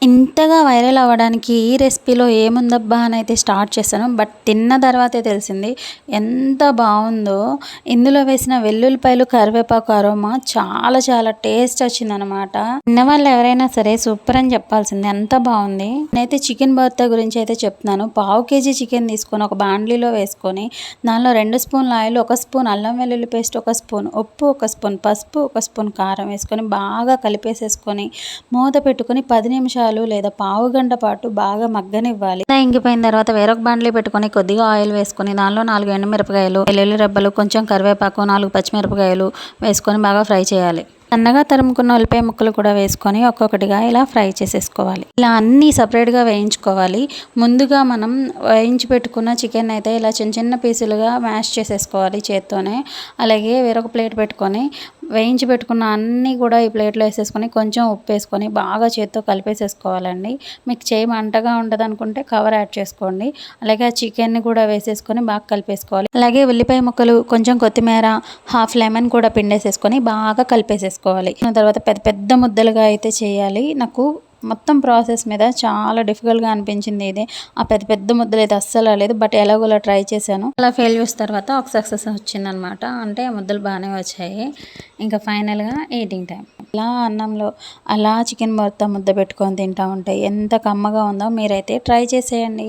ఇంతగా వైరల్ అవ్వడానికి ఈ రెసిపీలో ఏముందబ్బా అని అయితే స్టార్ట్ చేశాను. బట్ తిన్న తర్వాతే తెలిసింది ఎంత బాగుందో. ఇందులో వేసిన వెల్లుల్లిపాయలు, కరివేపాకు అరోమా చాలా చాలా టేస్ట్ వచ్చిందనమాట. తిన్నవాళ్ళు ఎవరైనా సరే సూపర్ అని చెప్పాల్సిందే, అంత బాగుంది. నేనైతే చికెన్ బర్తా గురించి అయితే చెప్తున్నాను. పావు కేజీ చికెన్ తీసుకొని ఒక బాండ్లీలో వేసుకొని దానిలో 2 స్పూన్ల ఆయిల్, 1 స్పూన్ అల్లం వెల్లుల్లి పేస్ట్, 1 స్పూన్ ఉప్పు, 1 స్పూన్ పసుపు, 1 స్పూన్ కారం వేసుకొని బాగా కలిపేసేసుకొని మూత పెట్టుకొని 10 నిమిషాలు లేదా పావు గంట పాటు బాగా మగ్గనివ్వాలి. ఇంగిపోయిన తర్వాత వేరొక బాండ్లీ పెట్టుకొని కొద్దిగా ఆయిల్ వేసుకొని దానిలో 4 ఎండుమిరపకాయలు, వెల్లుల్లి రెబ్బలు, కొంచెం కరివేపాకు, 4 పచ్చిమిరపకాయలు వేసుకొని బాగా ఫ్రై చేయాలి. సన్నగా తరుముకున్న ఉల్లిపాయ ముక్కలు కూడా వేసుకొని ఒక్కొక్కటిగా ఇలా ఫ్రై చేసేసుకోవాలి. ఇలా అన్నీ సపరేట్గా వేయించుకోవాలి. ముందుగా మనం వేయించి పెట్టుకున్న చికెన్ అయితే ఇలా చిన్న చిన్న పీసులుగా మ్యాష్ చేసేసుకోవాలి చేత్తోనే. అలాగే వేరొక ప్లేట్ పెట్టుకొని వేయించి పెట్టుకున్న అన్నీ కూడా ఈ ప్లేట్లో వేసేసుకొని కొంచెం ఉప్పు వేసుకొని బాగా చేత్తో కలిపేసేసుకోవాలండి. మీకు చేయి మంటగా ఉండదు అనుకుంటే కవర్ యాడ్ చేసుకోండి. అలాగే ఆ చికెన్ని కూడా వేసేసుకొని బాగా కలిపేసుకోవాలి. అలాగే ఉల్లిపాయ ముక్కలు, కొంచెం కొత్తిమీర, హాఫ్ లెమన్ కూడా పిండేసేసుకొని బాగా కలిపేసేసుకోవాలి. తర్వాత పెద్ద పెద్ద ముద్దలుగా అయితే చేయాలి. నాకు మొత్తం ప్రాసెస్ మీద చాలా డిఫికల్ట్గా అనిపించింది ఇది. ఆ పెద్ద పెద్ద ముద్దలు అయితే అస్సలు రాలేదు. బట్ ఎలాగోలా ట్రై చేశాను. అలా ఫెయిల్ చేసిన తర్వాత ఒక సక్సెస్ వచ్చిందనమాట. అంటే ముద్దలు బాగానే వచ్చాయి. ఇంకా ఫైనల్గా ఈటింగ్ టైం. అలా అన్నంలో అలా చికెన్ మొత్తం ముద్ద పెట్టుకొని తింటూ ఉంటాయి. ఎంత కమ్మగా ఉందో, మీరైతే ట్రై చేసేయండి.